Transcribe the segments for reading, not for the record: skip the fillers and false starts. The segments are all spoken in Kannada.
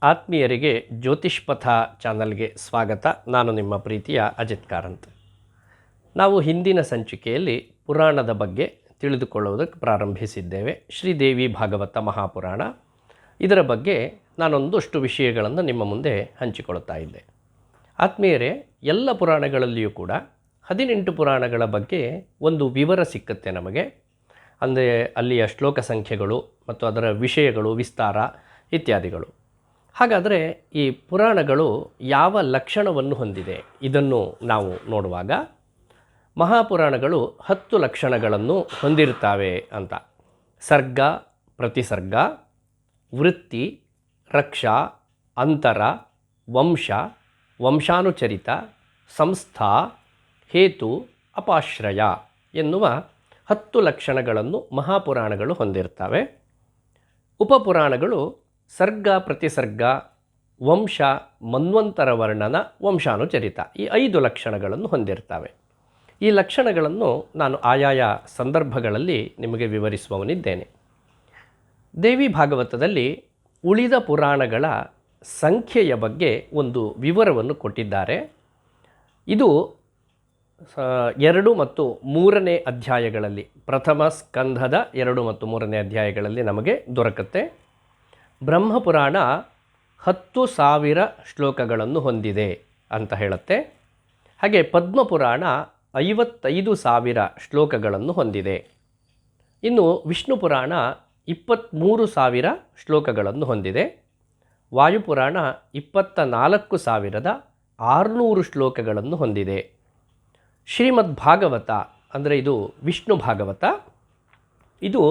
ಆತ್ಮೀಯರಿಗೆ ಜ್ಯೋತಿಷ್ಪಥ ಚಾನಲ್ಗೆ ಸ್ವಾಗತ. ನಾನು ನಿಮ್ಮ ಪ್ರೀತಿಯ ಅಜಿತ್ ಕಾರಂತ್. ನಾವು ಹಿಂದಿನ ಸಂಚಿಕೆಯಲ್ಲಿ ಪುರಾಣದ ಬಗ್ಗೆ ತಿಳಿದುಕೊಳ್ಳುವುದಕ್ಕೆ ಪ್ರಾರಂಭಿಸಿದ್ದೇವೆ. ಶ್ರೀದೇವಿ ಭಾಗವತ ಮಹಾಪುರಾಣ, ಇದರ ಬಗ್ಗೆ ನಾನೊಂದಷ್ಟು ವಿಷಯಗಳನ್ನು ನಿಮ್ಮ ಮುಂದೆ ಹಂಚಿಕೊಳ್ತಾ ಇದ್ದೆ. ಆತ್ಮೀಯರೇ, ಎಲ್ಲ ಪುರಾಣಗಳಲ್ಲಿಯೂ ಕೂಡ 18 ಪುರಾಣಗಳ ಬಗ್ಗೆ ಒಂದು ವಿವರ ಸಿಕ್ಕುತ್ತೆ ನಮಗೆ. ಅಂದರೆ ಅಲ್ಲಿಯ ಶ್ಲೋಕ ಸಂಖ್ಯೆಗಳು ಮತ್ತು ಅದರ ವಿಷಯಗಳು, ವಿಸ್ತಾರ ಇತ್ಯಾದಿಗಳು. ಹಾಗಾದರೆ ಈ ಪುರಾಣಗಳು ಯಾವ ಲಕ್ಷಣವನ್ನು ಹೊಂದಿದೆ ಇದನ್ನು ನಾವು ನೋಡುವಾಗ ಮಹಾಪುರಾಣಗಳು 10 ಲಕ್ಷಣಗಳನ್ನು ಹೊಂದಿರುತ್ತವೆ ಅಂತ. ಸರ್ಗ, ಪ್ರತಿಸರ್ಗ, ವೃತ್ತಿ, ರಕ್ಷಾ, ಅಂತರ, ವಂಶ, ವಂಶಾನುಚರಿತ, ಸಂಸ್ಥಾ, ಹೇತು, ಅಪಾಶ್ರಯ ಎನ್ನುವ 10 ಲಕ್ಷಣಗಳನ್ನು ಮಹಾಪುರಾಣಗಳು ಹೊಂದಿರ್ತವೆ. ಉಪಪುರಾಣಗಳು ಸರ್ಗ, ಪ್ರತಿಸರ್ಗ, ವಂಶ, ಮನ್ವಂತರ ವರ್ಣನ, ವಂಶಾನುಚರಿತ ಈ 5 ಲಕ್ಷಣಗಳನ್ನು ಹೊಂದಿರ್ತವೆ. ಈ ಲಕ್ಷಣಗಳನ್ನು ನಾನು ಆಯಾಯ ಸಂದರ್ಭಗಳಲ್ಲಿ ನಿಮಗೆ ವಿವರಿಸುವವನಿದ್ದೇನೆ. ದೇವಿ ಭಾಗವತದಲ್ಲಿ ಉಳಿದ ಪುರಾಣಗಳ ಸಂಖ್ಯೆಯ ಬಗ್ಗೆ ಒಂದು ವಿವರವನ್ನು ಕೊಟ್ಟಿದ್ದಾರೆ. ಇದು 2 ಮತ್ತು 3ನೇ ಅಧ್ಯಾಯಗಳಲ್ಲಿ, ಪ್ರಥಮ ಸ್ಕಂಧದ 2 ಮತ್ತು 3ನೇ ಅಧ್ಯಾಯಗಳಲ್ಲಿ ನಮಗೆ ದೊರಕುತ್ತೆ. ಬ್ರಹ್ಮಪುರಾಣ 10,000 ಶ್ಲೋಕಗಳನ್ನು ಹೊಂದಿದೆ ಅಂತ ಹೇಳುತ್ತೆ. ಹಾಗೆ ಪದ್ಮಪುರಾಣ 55,000 ಶ್ಲೋಕಗಳನ್ನು ಹೊಂದಿದೆ. ಇನ್ನು ವಿಷ್ಣು ಪುರಾಣ 23,000 ಶ್ಲೋಕಗಳನ್ನು ಹೊಂದಿದೆ. ವಾಯುಪುರಾಣ 24,600 ಶ್ಲೋಕಗಳನ್ನು ಹೊಂದಿದೆ. ಶ್ರೀಮದ್ ಭಾಗವತ ಅಂದರೆ ಇದು ವಿಷ್ಣು ಭಾಗವತ, ಇದು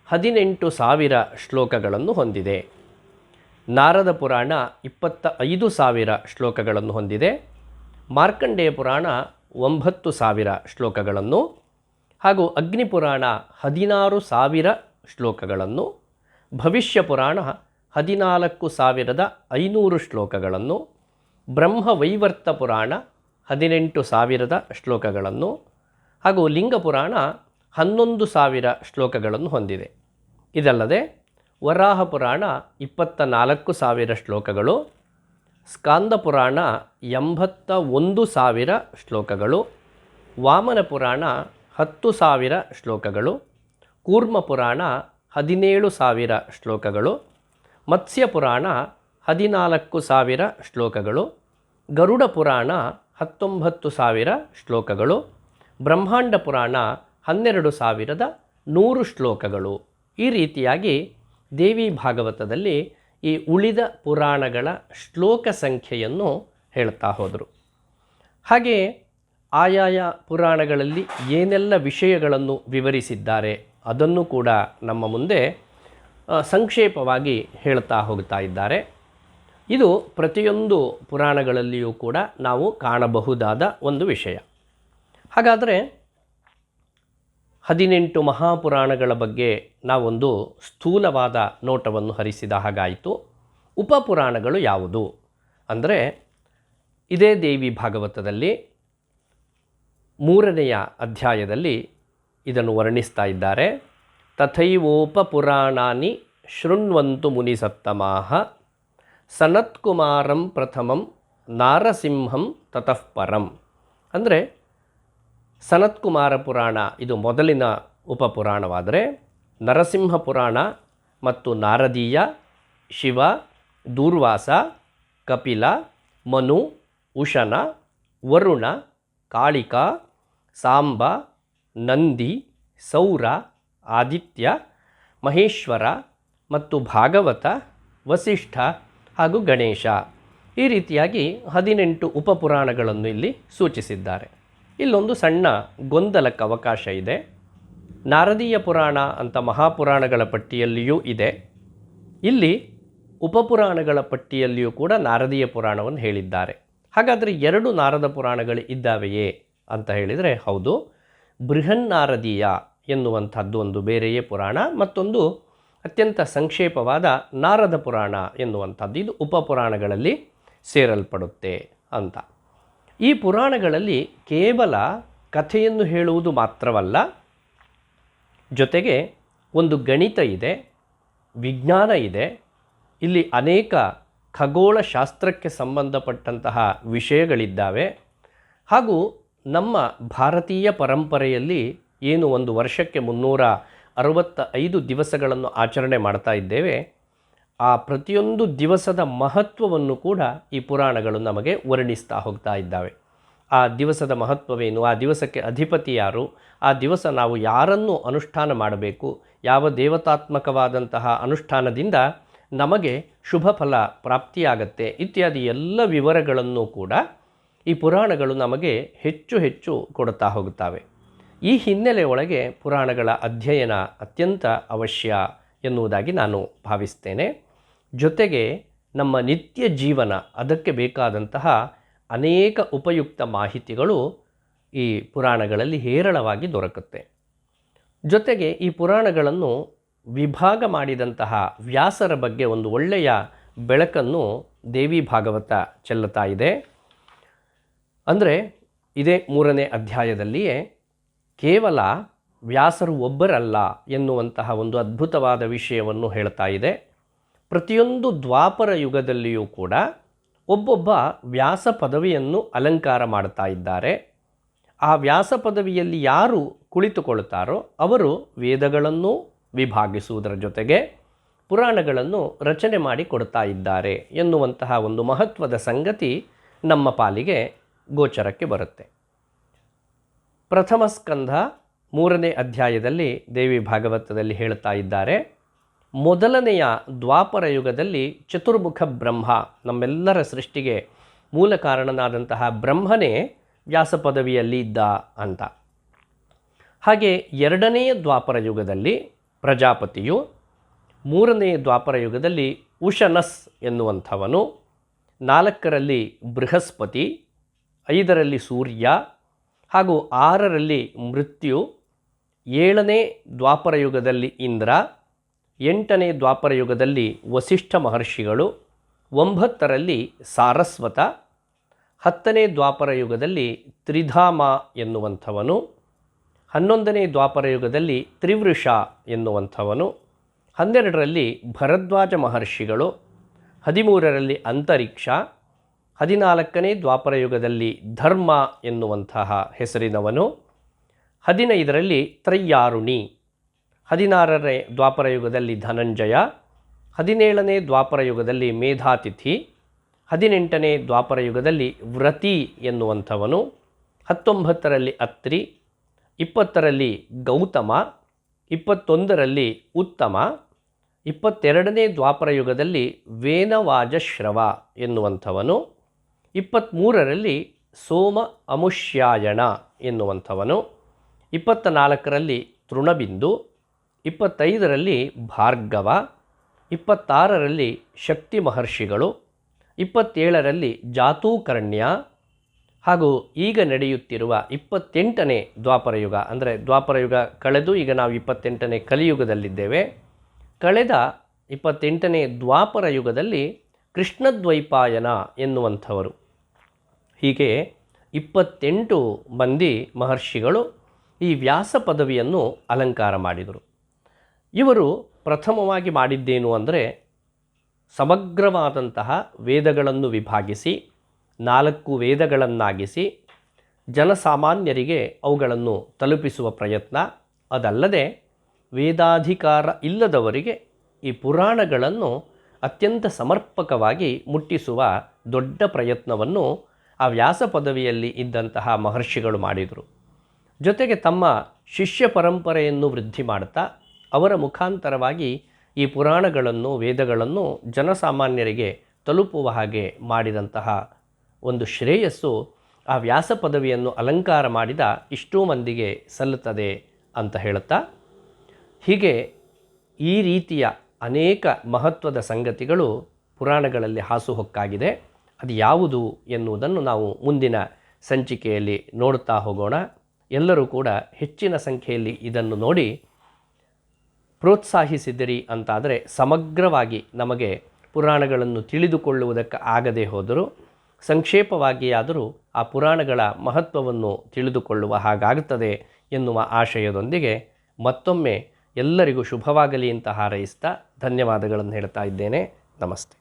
18,000 ಶ್ಲೋಕಗಳನ್ನು ಹೊಂದಿದೆ. ನಾರದ ಪುರಾಣ 25,000 ಶ್ಲೋಕಗಳನ್ನು ಹೊಂದಿದೆ. ಮಾರ್ಕಂಡೇಯ ಪುರಾಣ 9,000 ಶ್ಲೋಕಗಳನ್ನು, ಹಾಗೂ ಅಗ್ನಿಪುರಾಣ 16,000 ಶ್ಲೋಕಗಳನ್ನು, ಭವಿಷ್ಯ ಪುರಾಣ 14,500 ಶ್ಲೋಕಗಳನ್ನು, ಬ್ರಹ್ಮವೈವರ್ತ ಪುರಾಣ 18,000 ಶ್ಲೋಕಗಳನ್ನು, ಹಾಗೂ ಲಿಂಗಪುರಾಣ 11,000 ಶ್ಲೋಕಗಳನ್ನು ಹೊಂದಿದೆ. ಇದಲ್ಲದೆ ವರಾಹ ಪುರಾಣ 24,000 ಶ್ಲೋಕಗಳು, ಸ್ಕಾಂದ ಪುರಾಣ 81,000 ಶ್ಲೋಕಗಳು, ವಾಮನ ಪುರಾಣ 10,000 ಶ್ಲೋಕಗಳು, ಕೂರ್ಮ ಪುರಾಣ 17,000 ಶ್ಲೋಕಗಳು, ಮತ್ಸ್ಯ ಪುರಾಣ 14,000 ಶ್ಲೋಕಗಳು, ಗರುಡ ಪುರಾಣ 19,000 ಶ್ಲೋಕಗಳು, ಬ್ರಹ್ಮಾಂಡ ಪುರಾಣ 12,100 ಶ್ಲೋಕಗಳು. ಈ ರೀತಿಯಾಗಿ ದೇವಿ ಭಾಗವತದಲ್ಲಿ ಈ ಉಳಿದ ಪುರಾಣಗಳ ಶ್ಲೋಕ ಸಂಖ್ಯೆಯನ್ನು ಹೇಳ್ತಾ ಹೋದರು. ಹಾಗೆ ಆಯಾಯ ಪುರಾಣಗಳಲ್ಲಿ ಏನೆಲ್ಲ ವಿಷಯಗಳನ್ನು ವಿವರಿಸಿದ್ದಾರೆ ಅದನ್ನು ಕೂಡ ನಮ್ಮ ಮುಂದೆ ಸಂಕ್ಷೇಪವಾಗಿ ಹೇಳ್ತಾ ಹೋಗ್ತಾ ಇದ್ದಾರೆ. ಇದು ಪ್ರತಿಯೊಂದು ಪುರಾಣಗಳಲ್ಲಿಯೂ ಕೂಡ ನಾವು ಕಾಣಬಹುದಾದ ಒಂದು ವಿಷಯ. ಹಾಗಾದರೆ 18 ಮಹಾಪುರಾಣಗಳ ಬಗ್ಗೆ ನಾವೊಂದು ಸ್ಥೂಲವಾದ ನೋಟವನ್ನು ಹರಿಸಿದ ಹಾಗಾಯಿತು. ಉಪಪುರಾಣಗಳು ಯಾವುದು ಅಂದರೆ, ಇದೇ ದೇವಿ ಭಾಗವತದಲ್ಲಿ 3ನೆಯ ಅಧ್ಯಾಯದಲ್ಲಿ ಇದನ್ನು ವರ್ಣಿಸ್ತಾ ಇದ್ದಾರೆ. ತಥೈವೋಪಪುರಾಣಾನಿ ಶೃಣ್ವಂತು ಮುನಿಸತ್ತಮಾಹ ಸನತ್ಕುಮಾರಂ ಪ್ರಥಮಂ ನಾರಸಿಂಹಂ ತತಃಪರಂ. ಅಂದರೆ ಸನತ್ಕುಮಾರ ಪುರಾಣ ಇದು ಮೊದಲಿನ ಉಪಪುರಾಣವಾದರೆ, ನರಸಿಂಹ ಪುರಾಣ ಮತ್ತು ನಾರದೀಯ, ಶಿವ, ದೂರ್ವಾಸ, ಕಪಿಲ, ಮನು, ಉಶನ, ವರುಣ, ಕಾಳಿಕ, ಸಾಂಬ, ನಂದಿ, ಸೌರ, ಆದಿತ್ಯ, ಮಹೇಶ್ವರ ಮತ್ತು ಭಾಗವತ, ವಸಿಷ್ಠ ಹಾಗೂ ಗಣೇಶ ಈ ರೀತಿಯಾಗಿ 18 ಉಪಪುರಾಣಗಳನ್ನು ಇಲ್ಲಿ ಸೂಚಿಸಿದ್ದಾರೆ. ಇಲ್ಲೊಂದು ಸಣ್ಣ ಗೊಂದಲಕ್ಕೆ ಅವಕಾಶ ಇದೆ. ನಾರದೀಯ ಪುರಾಣ ಅಂತ ಮಹಾಪುರಾಣಗಳ ಪಟ್ಟಿಯಲ್ಲಿಯೂ ಇದೆ. ಇಲ್ಲಿ ಉಪಪುರಾಣಗಳ ಪಟ್ಟಿಯಲ್ಲಿಯೂ ಕೂಡ ನಾರದೀಯ ಪುರಾಣವನ್ನು ಹೇಳಿದ್ದಾರೆ. ಹಾಗಾದರೆ 2 ನಾರದ ಪುರಾಣಗಳು ಇದ್ದಾವೆಯೇ ಅಂತ ಹೇಳಿದರೆ ಹೌದು. ಬೃಹನ್ನಾರದೀಯ ಎನ್ನುವಂಥದ್ದು ಒಂದು ಬೇರೆಯೇ ಪುರಾಣ, ಮತ್ತೊಂದು ಅತ್ಯಂತ ಸಂಕ್ಷೇಪವಾದ ನಾರದ ಪುರಾಣ ಎನ್ನುವಂಥದ್ದು, ಇದು ಉಪಪುರಾಣಗಳಲ್ಲಿ ಸೇರಲ್ಪಡುತ್ತೆ ಅಂತ. ಈ ಪುರಾಣಗಳಲ್ಲಿ ಕೇವಲ ಕಥೆಯನ್ನು ಹೇಳುವುದು ಮಾತ್ರವಲ್ಲ, ಜೊತೆಗೆ ಒಂದು ಗಣಿತ ಇದೆ, ವಿಜ್ಞಾನ ಇದೆ, ಇಲ್ಲಿ ಅನೇಕ ಖಗೋಳಶಾಸ್ತ್ರಕ್ಕೆ ಸಂಬಂಧಪಟ್ಟಂತಹ ವಿಷಯಗಳಿದ್ದಾವೆ. ಹಾಗೂ ನಮ್ಮ ಭಾರತೀಯ ಪರಂಪರೆಯಲ್ಲಿ ಏನು ಒಂದು ವರ್ಷಕ್ಕೆ 365 ದಿವಸಗಳನ್ನು ಆಚರಣೆ ಮಾಡ್ತಾ ಇದ್ದೇವೆ, ಆ ಪ್ರತಿಯೊಂದು ದಿವಸದ ಮಹತ್ವವನ್ನು ಕೂಡ ಈ ಪುರಾಣಗಳು ನಮಗೆ ವರ್ಣಿಸ್ತಾ ಹೋಗ್ತಾ ಇದ್ದಾವೆ. ಆ ದಿವಸದ ಮಹತ್ವವೇನು, ಆ ದಿವಸಕ್ಕೆ ಅಧಿಪತಿ ಯಾರು, ಆ ದಿವಸ ನಾವು ಯಾರನ್ನು ಅನುಷ್ಠಾನ ಮಾಡಬೇಕು, ಯಾವ ದೇವತಾತ್ಮಕವಾದಂತಹ ಅನುಷ್ಠಾನದಿಂದ ನಮಗೆ ಶುಭ ಫಲ ಪ್ರಾಪ್ತಿಯಾಗತ್ತೆ ಇತ್ಯಾದಿ ಎಲ್ಲ ವಿವರಗಳನ್ನು ಕೂಡ ಈ ಪುರಾಣಗಳು ನಮಗೆ ಹೆಚ್ಚು ಹೆಚ್ಚು ಕೊಡುತ್ತಾ ಹೋಗುತ್ತವೆ. ಈ ಹಿನ್ನೆಲೆ ಒಳಗೆ ಪುರಾಣಗಳ ಅಧ್ಯಯನ ಅತ್ಯಂತ ಅವಶ್ಯ ಎನ್ನುವುದಾಗಿ ನಾನು ಭಾವಿಸ್ತೇನೆ. ಜೊತೆಗೆ ನಮ್ಮ ನಿತ್ಯ ಜೀವನ ಅದಕ್ಕೆ ಬೇಕಾದಂತಹ ಅನೇಕ ಉಪಯುಕ್ತ ಮಾಹಿತಿಗಳು ಈ ಪುರಾಣಗಳಲ್ಲಿ ಹೇರಳವಾಗಿ ದೊರಕುತ್ತೆ. ಜೊತೆಗೆ ಈ ಪುರಾಣಗಳನ್ನು ವಿಭಾಗ ಮಾಡಿದಂತಹ ವ್ಯಾಸರ ಬಗ್ಗೆ ಒಂದು ಒಳ್ಳೆಯ ಬೆಳಕನ್ನು ದೇವಿ ಭಾಗವತ ಚೆಲ್ಲುತ್ತಾ ಇದೆ. ಅಂದರೆ ಇದೇ 3ನೇ ಅಧ್ಯಾಯದಲ್ಲಿಯೇ ಕೇವಲ ವ್ಯಾಸರು ಒಬ್ಬರಲ್ಲ ಎನ್ನುವಂತಹ ಒಂದು ಅದ್ಭುತವಾದ ವಿಷಯವನ್ನು ಹೇಳ್ತಾ ಇದೆ. ಪ್ರತಿಯೊಂದು ದ್ವಾಪರ ಯುಗದಲ್ಲಿಯೂ ಕೂಡ ಒಬ್ಬೊಬ್ಬ ವ್ಯಾಸ ಪದವಿಯನ್ನು ಅಲಂಕಾರ ಮಾಡ್ತಾ ಇದ್ದಾರೆ. ಆ ವ್ಯಾಸ ಪದವಿಯಲ್ಲಿ ಯಾರು ಕುಳಿತುಕೊಳ್ತಾರೋ ಅವರು ವೇದಗಳನ್ನು ವಿಭಾಗಿಸುವುದರ ಜೊತೆಗೆ ಪುರಾಣಗಳನ್ನು ರಚನೆ ಮಾಡಿ ಕೊಡ್ತಾ ಇದ್ದಾರೆ ಎನ್ನುವಂತಹ ಒಂದು ಮಹತ್ವದ ಸಂಗತಿ ನಮ್ಮ ಪಾಲಿಗೆ ಗೋಚರಕ್ಕೆ ಬರುತ್ತೆ. ಪ್ರಥಮ ಸ್ಕಂಧ 3ನೇ ಅಧ್ಯಾಯದಲ್ಲಿ ದೇವಿ ಭಾಗವತದಲ್ಲಿ ಹೇಳ್ತಾ ಇದ್ದಾರೆ, ಮೊದಲನೆಯ ದ್ವಾಪರ ಯುಗದಲ್ಲಿ ಚತುರ್ಮುಖ ಬ್ರಹ್ಮ, ನಮ್ಮೆಲ್ಲರ ಸೃಷ್ಟಿಗೆ ಮೂಲ ಕಾರಣನಾದಂತಹ ಬ್ರಹ್ಮನೇ ವ್ಯಾಸ ಪದವಿಯಲ್ಲಿ ಇದ್ದ ಅಂತ. ಹಾಗೆ 2ನೇ ದ್ವಾಪರ ಯುಗದಲ್ಲಿ ಪ್ರಜಾಪತಿಯು, 3ನೇ ದ್ವಾಪರ ಯುಗದಲ್ಲಿ ಉಶನಸ್ ಎನ್ನುವಂಥವನು, 4ರಲ್ಲಿ ಬೃಹಸ್ಪತಿ, 5ರಲ್ಲಿ ಸೂರ್ಯ ಹಾಗೂ 6ರಲ್ಲಿ ಮೃತ್ಯು, 7ನೇ ದ್ವಾಪರ ಯುಗದಲ್ಲಿ ಇಂದ್ರ, 8ನೇ ದ್ವಾಪರ ಯುಗದಲ್ಲಿ ವಸಿಷ್ಠ ಮಹರ್ಷಿಗಳು, 9ರಲ್ಲಿ ಸಾರಸ್ವತ, 10ನೇ ದ್ವಾಪರ ಯುಗದಲ್ಲಿ ತ್ರಿಧಾಮ ಎನ್ನುವಂಥವನು, 11ನೇ ದ್ವಾಪರ ಯುಗದಲ್ಲಿ ತ್ರಿವೃಷ ಎನ್ನುವಂಥವನು, 12ರಲ್ಲಿ ಭರದ್ವಾಜ ಮಹರ್ಷಿಗಳು, 13ರಲ್ಲಿ ಅಂತರಿಕ್ಷ, 14ನೇ ದ್ವಾಪರ ಯುಗದಲ್ಲಿ ಧರ್ಮ ಎನ್ನುವಂತಹ ಹೆಸರಿನವನು, 15ರಲ್ಲಿ ತ್ರಯ್ಯಾರುಣಿ, 16ನೇ ದ್ವಾಪರ ಯುಗದಲ್ಲಿ ಧನಂಜಯ, 17ನೇ ದ್ವಾಪರ ಯುಗದಲ್ಲಿ ಮೇಧಾತಿಥಿ, 18ನೇ ದ್ವಾಪರ ಯುಗದಲ್ಲಿ ವ್ರತಿ ಎನ್ನುವಂಥವನು, 19ರಲ್ಲಿ ಅತ್ರಿ, 20ರಲ್ಲಿ ಗೌತಮ, 21ರಲ್ಲಿ ಉತ್ತಮ, 22ನೇ ದ್ವಾಪರ ಯುಗದಲ್ಲಿ ವೇನವಾಜಶ್ರವ ಎನ್ನುವಂಥವನು, 23ರಲ್ಲಿ ಸೋಮ ಅಮುಷ್ಯಾಯಣ ಎನ್ನುವಂಥವನು, 24ರಲ್ಲಿ ತೃಣಬಿಂದು, 25ರಲ್ಲಿ ಭಾರ್ಗವ, 26ರಲ್ಲಿ ಶಕ್ತಿ ಮಹರ್ಷಿಗಳು, 27ರಲ್ಲಿ ಜಾತೂಕರ್ಣ್ಯ ಹಾಗೂ ಈಗ ನಡೆಯುತ್ತಿರುವ 28ನೇ ದ್ವಾಪರ ಯುಗ, ಅಂದರೆ ದ್ವಾಪರ ಯುಗ ಕಳೆದು ಈಗ ನಾವು 28ನೇ ಕಲಿಯುಗದಲ್ಲಿದ್ದೇವೆ. ಕಳೆದ 28ನೇ ದ್ವಾಪರ ಯುಗದಲ್ಲಿ ಕೃಷ್ಣದ್ವೈಪಾಯನ ಎನ್ನುವಂಥವರು. ಹೀಗೆ 28 ಮಂದಿ ಮಹರ್ಷಿಗಳು ಈ ವ್ಯಾಸ ಪದವಿಯನ್ನು ಅಲಂಕಾರ ಮಾಡಿದರು. ಇವರು ಪ್ರಥಮವಾಗಿ ಮಾಡಿದ್ದೇನು ಅಂದರೆ ಸಮಗ್ರವಾದಂತಹ ವೇದಗಳನ್ನು ವಿಭಾಗಿಸಿ 4 ವೇದಗಳನ್ನಾಗಿಸಿ ಜನಸಾಮಾನ್ಯರಿಗೆ ಅವುಗಳನ್ನು ತಲುಪಿಸುವ ಪ್ರಯತ್ನ. ಅದಲ್ಲದೆ ವೇದಾಧಿಕಾರ ಇಲ್ಲದವರಿಗೆ ಈ ಪುರಾಣಗಳನ್ನು ಅತ್ಯಂತ ಸಮರ್ಪಕವಾಗಿ ಮುಟ್ಟಿಸುವ ದೊಡ್ಡ ಪ್ರಯತ್ನವನ್ನು ಆ ವ್ಯಾಸ ಪದವಿಯಲ್ಲಿ ಇದ್ದಂತಹ ಮಹರ್ಷಿಗಳು ಮಾಡಿದರು. ಜೊತೆಗೆ ತಮ್ಮ ಶಿಷ್ಯ ಪರಂಪರೆಯನ್ನು ವೃದ್ಧಿ ಮಾಡ್ತಾ ಅವರ ಮುಖಾಂತರವಾಗಿ ಈ ಪುರಾಣಗಳನ್ನು ವೇದಗಳನ್ನು ಜನಸಾಮಾನ್ಯರಿಗೆ ತಲುಪುವ ಹಾಗೆ ಮಾಡಿದಂತಹ ಒಂದು ಶ್ರೇಯಸ್ಸು ಆ ವ್ಯಾಸ ಪದವಿಯನ್ನು ಅಲಂಕಾರ ಮಾಡಿದ ಇಷ್ಟೂ ಮಂದಿಗೆ ಸಲ್ಲುತ್ತದೆ ಅಂತ ಹೇಳುತ್ತಾ, ಹೀಗೆ ಈ ರೀತಿಯ ಅನೇಕ ಮಹತ್ವದ ಸಂಗತಿಗಳು ಪುರಾಣಗಳಲ್ಲಿ ಹಾಸುಹೊಕ್ಕಾಗಿದೆ. ಅದು ಯಾವುದು ಎನ್ನುವುದನ್ನು ನಾವು ಮುಂದಿನ ಸಂಚಿಕೆಯಲ್ಲಿ ನೋಡುತ್ತಾ ಹೋಗೋಣ. ಎಲ್ಲರೂ ಕೂಡ ಹೆಚ್ಚಿನ ಸಂಖ್ಯೆಯಲ್ಲಿ ಇದನ್ನು ನೋಡಿ ಪ್ರೋತ್ಸಾಹಿಸಿದಿರಿ ಅಂತಾದರೆ ಸಮಗ್ರವಾಗಿ ನಮಗೆ ಪುರಾಣಗಳನ್ನು ತಿಳಿದುಕೊಳ್ಳುವುದಕ್ಕೆ ಆಗದೇ ಹೋದರೂ ಸಂಕ್ಷೇಪವಾಗಿಯಾದರೂ ಆ ಪುರಾಣಗಳ ಮಹತ್ವವನ್ನು ತಿಳಿದುಕೊಳ್ಳುವ ಹಾಗಾಗುತ್ತದೆ ಎನ್ನುವ ಆಶಯದೊಂದಿಗೆ ಮತ್ತೊಮ್ಮೆ ಎಲ್ಲರಿಗೂ ಶುಭವಾಗಲಿ ಅಂತ ಹಾರೈಸ್ತಾ ಧನ್ಯವಾದಗಳನ್ನು ಹೇಳ್ತಾ ಇದ್ದೇನೆ. ನಮಸ್ತೆ.